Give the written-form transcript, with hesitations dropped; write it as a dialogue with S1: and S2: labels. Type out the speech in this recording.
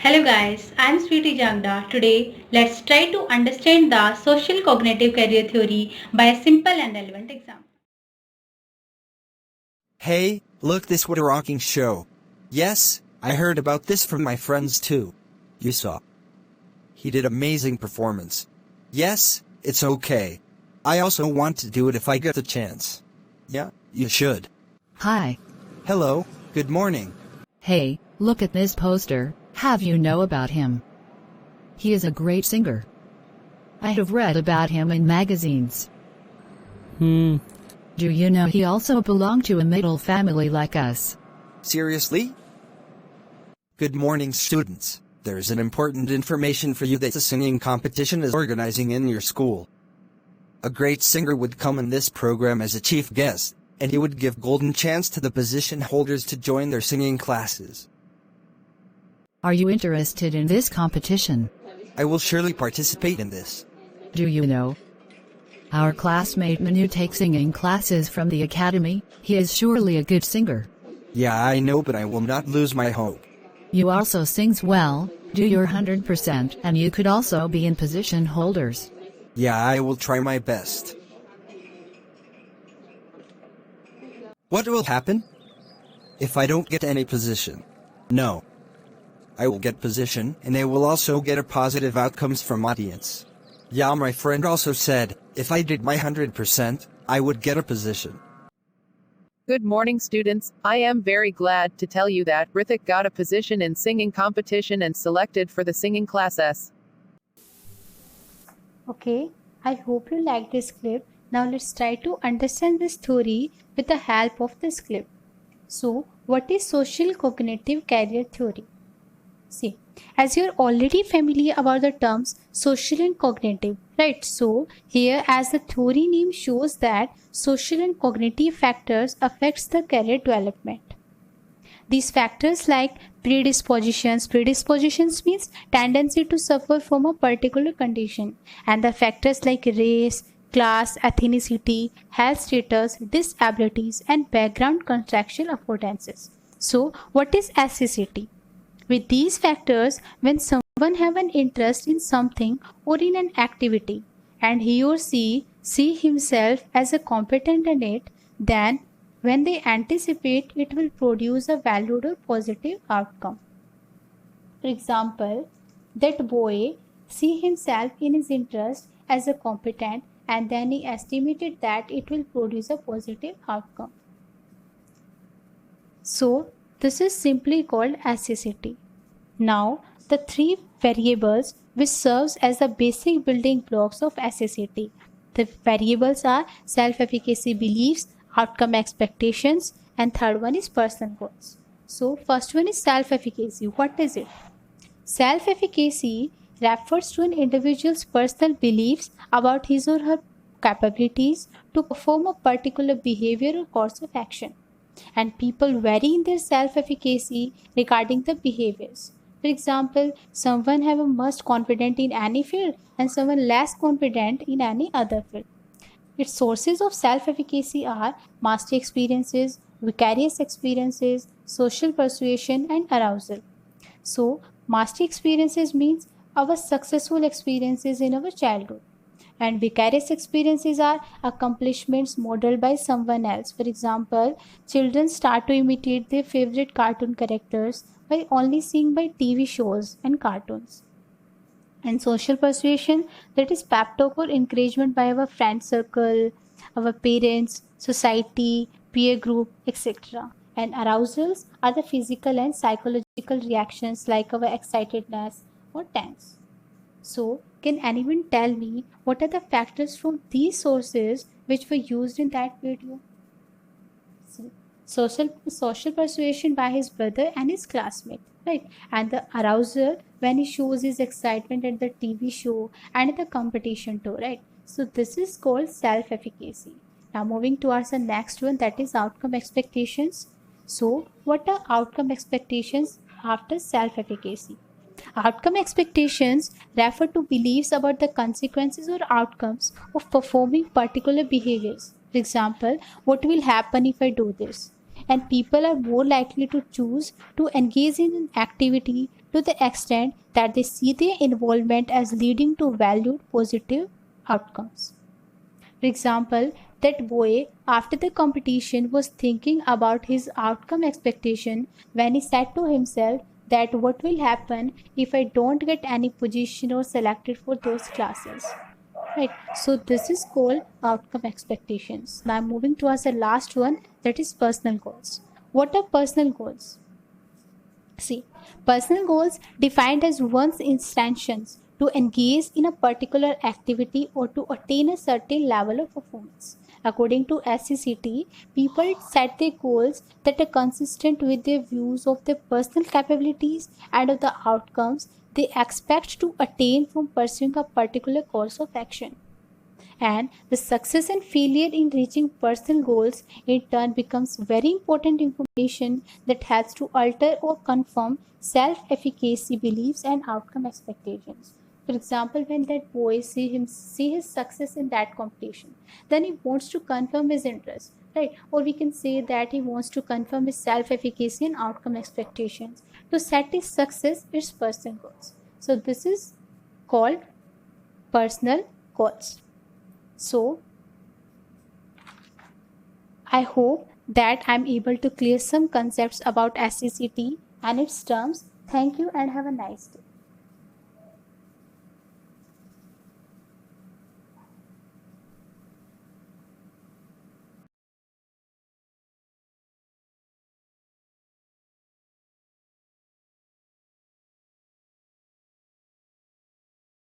S1: Hello guys, I am Sweetie Jagda. Today, let's try to understand the social cognitive career theory by a simple and relevant example.
S2: Hey, look, this what a rocking show. Yes, I heard about this from my friends too. You saw. He did amazing performance. Yes, it's okay. I also want to do it if I get the chance. Yeah, you should.
S3: Hi.
S2: Hello, good morning.
S3: Hey, look at this poster. Have you know about him? He is a great singer. I have read about him in magazines. Do you know he also belonged to a middle family like us?
S2: Seriously? Good morning, students. There's an important information for you that the singing competition is organizing in your school. A great singer would come in this program as a chief guest, and he would give golden chance to the position holders to join their singing classes.
S3: Are you interested in this competition?
S2: I will surely participate in this.
S3: Do you know? Our classmate Manu takes singing classes from the academy. He is surely a good singer.
S2: Yeah, I know, but I will not lose my hope.
S3: You also sings well, do your 100%, and you could also be in position holders.
S2: Yeah, I will try my best. What will happen if I don't get any position? No. I will get position, and I will also get a positive outcomes from audience. Yeah, my friend also said, if I did my 100%, I would get a position.
S4: Good morning, students. I am very glad to tell you that Rithik got a position in singing competition and selected for the singing class S.
S1: Okay, I hope you like this clip. Now let's try to understand this theory with the help of this clip. So, what is social cognitive career theory? See, as you're already familiar about the terms social and cognitive, right? So here, as the theory name shows, that social and cognitive factors affects the career development. These factors like predispositions means tendency to suffer from a particular condition, and the factors like race, class, ethnicity, health status, disabilities, and background contractual affordances. So what is SCCT? With these factors, when someone have an interest in something or in an activity, and he or she see himself as a competent in it, then when they anticipate, it will produce a valued or positive outcome. For example, that boy see himself in his interest as a competent, and then he estimated that it will produce a positive outcome. So this is simply called SCCT. Now, the three variables which serves as the basic building blocks of SCCT. The variables are self-efficacy beliefs, outcome expectations, and third one is personal goals. So, first one is self-efficacy. What is it? Self-efficacy refers to an individual's personal beliefs about his or her capabilities to perform a particular behavior or course of action. And people vary in their self-efficacy regarding the behaviors. For example, someone have a most confident in any field and someone less confident in any other field. Its sources of self-efficacy are mastery experiences, vicarious experiences, social persuasion, and arousal. So, mastery experiences means our successful experiences in our childhood, and vicarious experiences are accomplishments modeled by someone else. For example, children start to imitate their favorite cartoon characters by only seeing by TV shows and cartoons. And social persuasion, that is pep talk or encouragement by our friend circle, our parents, society, peer group, etc. And arousals are the physical and psychological reactions like our excitedness or tense. So, can anyone tell me what are the factors from these sources which were used in that video? See, social persuasion by his brother and his classmate, right? And the arousal when he shows his excitement at the TV show and at the competition too, right? So this is called self-efficacy. Now moving towards the next one, that is outcome expectations. So what are outcome expectations after self-efficacy? Outcome expectations refer to beliefs about the consequences or outcomes of performing particular behaviors. For example, what will happen if I do this? and people are more likely to choose to engage in an activity to the extent that they see their involvement as leading to valued positive outcomes. For example, that boy after the competition was thinking about his outcome expectation when he said to himself that what will happen if I don't get any position or selected for those classes. Right, so this is called outcome expectations. Now moving towards the last one, that is personal goals. What are personal goals? See, personal goals defined as one's intentions to engage in a particular activity or to attain a certain level of performance. According to SCCT, people set their goals that are consistent with their views of their personal capabilities and of the outcomes they expect to attain from pursuing a particular course of action. And the success and failure in reaching personal goals in turn becomes very important information that helps to alter or confirm self-efficacy beliefs and outcome expectations. For example, when that boy see his success in that competition, then he wants to confirm his interest, right? Or we can say that he wants to confirm his self-efficacy and outcome expectations. To set his success, its personal goals. So this is called personal goals. So I hope that I'm able to clear some concepts about SCCT and its terms. Thank you and have a nice day.